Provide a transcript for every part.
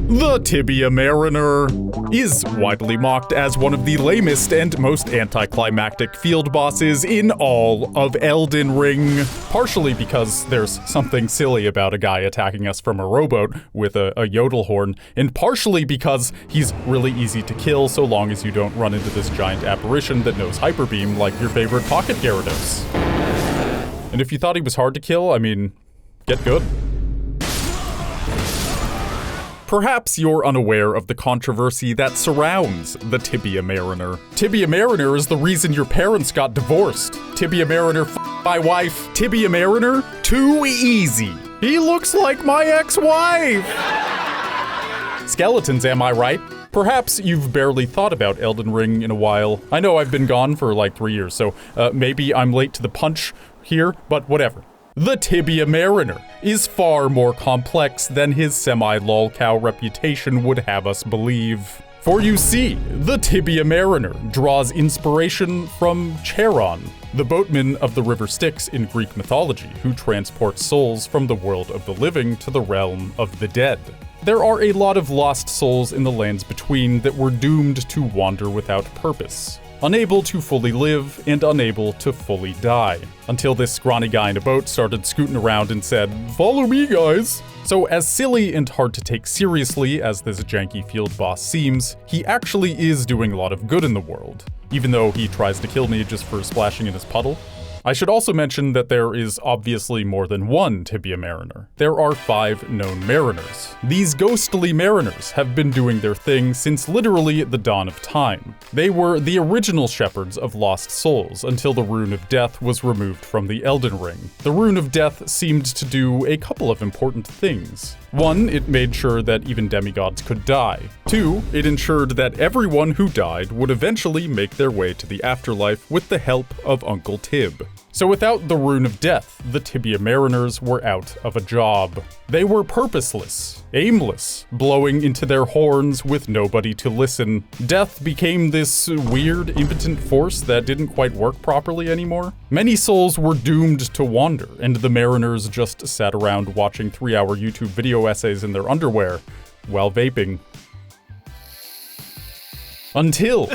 The Tibia Mariner is widely mocked as one of the lamest and most anticlimactic field bosses in all of Elden Ring, partially because there's something silly about a guy attacking us from a rowboat with a yodel horn, and partially because he's really easy to kill so long as you don't run into this giant apparition that knows Hyper Beam like your favorite Pocket Gyarados. And if you thought he was hard to kill, I mean, get good. Perhaps you're unaware of the controversy that surrounds the Tibia Mariner. Tibia Mariner is the reason your parents got divorced. Tibia Mariner my wife. Tibia Mariner? Too easy. He looks like my ex-wife. Skeletons, am I right? Perhaps you've barely thought about Elden Ring in a while. I know I've been gone for like 3 years, so maybe I'm late to the punch here, but whatever. The Tibia Mariner is far more complex than his semi-lolcow reputation would have us believe. For you see, the Tibia Mariner draws inspiration from Charon, the boatman of the River Styx in Greek mythology, who transports souls from the world of the living to the realm of the dead. There are a lot of lost souls in the lands between that were doomed to wander without purpose, unable to fully live and unable to fully die, until this scrawny guy in a boat started scooting around and said, "Follow me, guys." So as silly and hard to take seriously as this janky field boss seems, he actually is doing a lot of good in the world, even though he tries to kill me just for splashing in his puddle. I should also mention that there is obviously more than one Tibia Mariner. There are 5 known mariners. These ghostly mariners have been doing their thing since literally the dawn of time. They were the original shepherds of lost souls until the Rune of Death was removed from the Elden Ring. The Rune of Death seemed to do a couple of important things. 1, it made sure that even demigods could die. 2, it ensured that everyone who died would eventually make their way to the afterlife with the help of Uncle Tib. So without the Rune of Death, the Tibia Mariners were out of a job. They were purposeless, aimless, blowing into their horns with nobody to listen. Death became this weird, impotent force that didn't quite work properly anymore. Many souls were doomed to wander, and the Mariners just sat around watching 3-hour YouTube video essays in their underwear while vaping. Until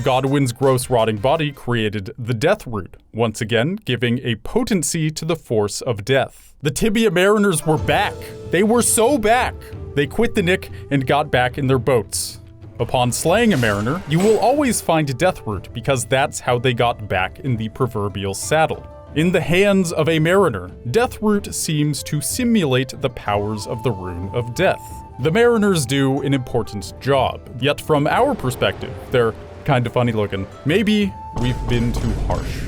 Godwyn's gross rotting body created the Death Root, once again giving a potency to the force of death. The Tibia Mariners were back. They were so back. They quit the Nick and got back in their boats. Upon slaying a mariner, you will always find Death Root because that's how they got back in the proverbial saddle. In the hands of a mariner, Death Root seems to simulate the powers of the Rune of Death. The mariners do an important job, yet from our perspective, they're kind of funny looking. Maybe we've been too harsh.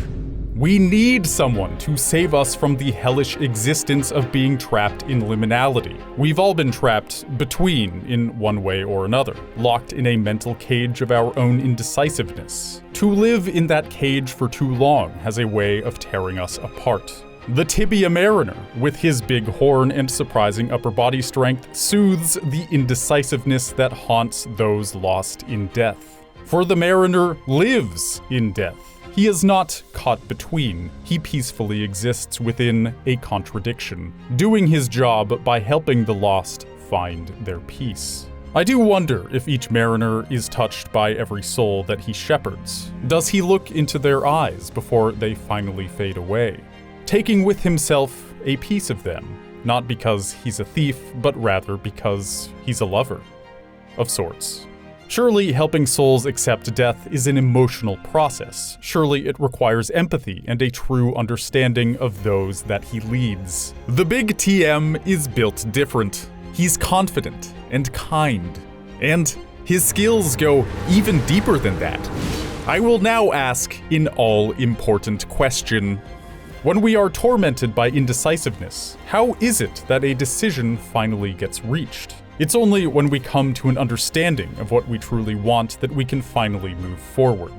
We need someone to save us from the hellish existence of being trapped in liminality. We've all been trapped between in one way or another, locked in a mental cage of our own indecisiveness. To live in that cage for too long has a way of tearing us apart. The Tibia Mariner, with his big horn and surprising upper body strength, soothes the indecisiveness that haunts those lost in death. For the mariner lives in death. He is not caught between. He peacefully exists within a contradiction, doing his job by helping the lost find their peace. I do wonder if each mariner is touched by every soul that he shepherds. Does he look into their eyes before they finally fade away, taking with himself a piece of them, not because he's a thief, but rather because he's a lover of sorts? Surely helping souls accept death is an emotional process. Surely it requires empathy and a true understanding of those that he leads. The big TM is built different. He's confident and kind, and his skills go even deeper than that. I will now ask an all-important question. When we are tormented by indecisiveness, how is it that a decision finally gets reached? It's only when we come to an understanding of what we truly want that we can finally move forward.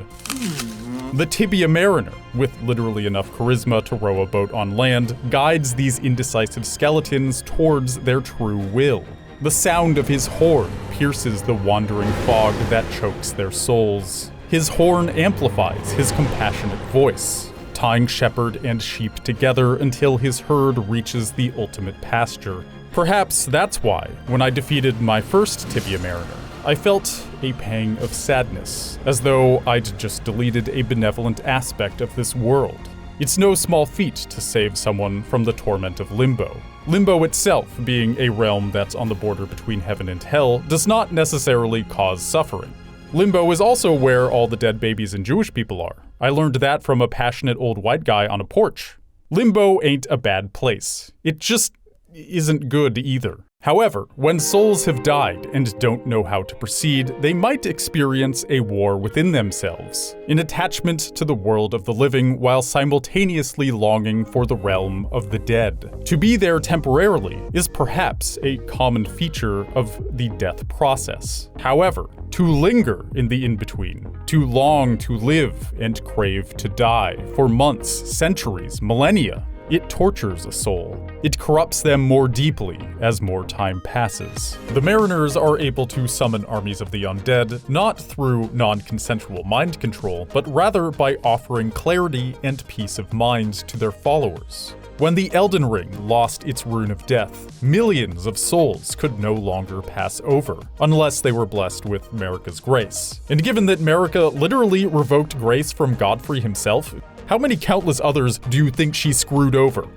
The Tibia Mariner, with literally enough charisma to row a boat on land, guides these indecisive skeletons towards their true will. The sound of his horn pierces the wandering fog that chokes their souls. His horn amplifies his compassionate voice, tying shepherd and sheep together until his herd reaches the ultimate pasture, Perhaps that's why, when I defeated my first Tibia Mariner, I felt a pang of sadness, as though I'd just deleted a benevolent aspect of this world. It's no small feat to save someone from the torment of limbo. Limbo itself, being a realm that's on the border between heaven and hell, does not necessarily cause suffering. Limbo is also where all the dead babies and Jewish people are. I learned that from a passionate old white guy on a porch. Limbo ain't a bad place. It just isn't good either. However, when souls have died and don't know how to proceed, they might experience a war within themselves, an attachment to the world of the living while simultaneously longing for the realm of the dead. To be there temporarily is perhaps a common feature of the death process. However, to linger in the in-between, to long to live and crave to die for months, centuries, millennia, it tortures a soul. It corrupts them more deeply as more time passes. The Mariners are able to summon armies of the undead, not through non-consensual mind control, but rather by offering clarity and peace of mind to their followers. When the Elden Ring lost its rune of death, millions of souls could no longer pass over, unless they were blessed with Marika's grace. And given that Marika literally revoked grace from Godfrey himself, how many countless others do you think she screwed over?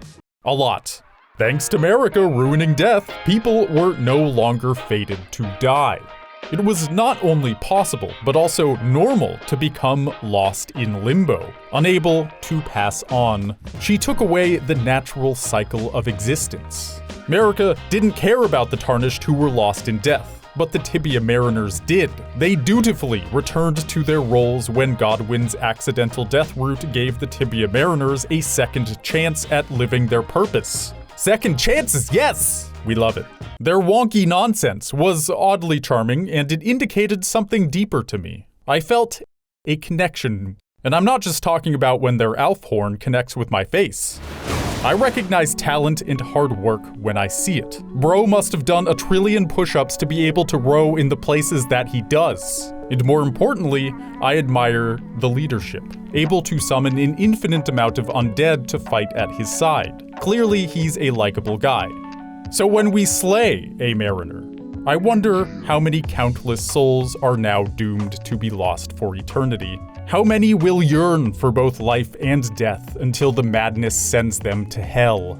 A lot. Thanks to Marika ruining death, people were no longer fated to die. It was not only possible, but also normal to become lost in limbo, unable to pass on. She took away the natural cycle of existence. Marika didn't care about the Tarnished who were lost in death. But the Tibia Mariners did. They dutifully returned to their roles when Godwyn's accidental death route gave the Tibia Mariners a second chance at living their purpose. Second chances, yes! We love it. Their wonky nonsense was oddly charming, and it indicated something deeper to me. I felt a connection. And I'm not just talking about when their Alf horn connects with my face. I recognize talent and hard work when I see it. Bro must have done 1 trillion push-ups to be able to row in the places that he does. And more importantly, I admire the leadership, able to summon an infinite amount of undead to fight at his side. Clearly, he's a likable guy. So when we slay a Mariner, I wonder how many countless souls are now doomed to be lost for eternity. How many will yearn for both life and death until the madness sends them to hell?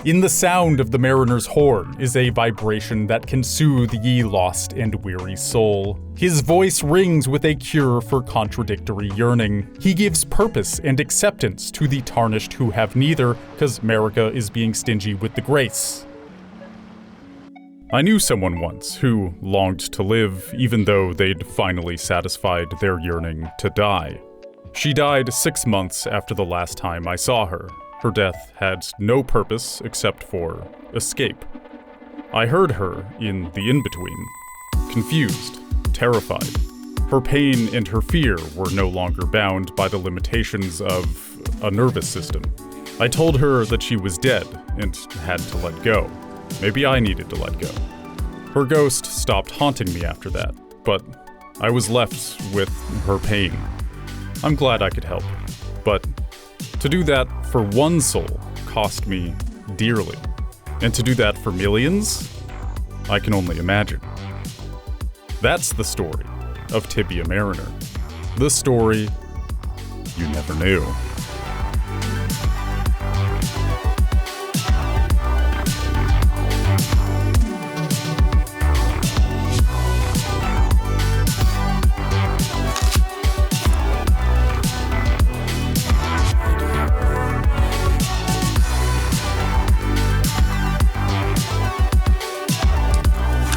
In the sound of the Mariner's horn is a vibration that can soothe ye lost and weary soul. His voice rings with a cure for contradictory yearning. He gives purpose and acceptance to the Tarnished who have neither, 'cause Marika is being stingy with the grace. I knew someone once who longed to live even though they'd finally satisfied their yearning to die. She died 6 months after the last time I saw her. Her death had no purpose except for escape. I heard her in the in-between, confused, terrified. Her pain and her fear were no longer bound by the limitations of a nervous system. I told her that she was dead and had to let go. Maybe I needed to let go. Her ghost stopped haunting me after that, but I was left with her pain. I'm glad I could help, but to do that for one soul cost me dearly. And to do that for millions, I can only imagine. That's the story of Tibia Mariner. The story you never knew.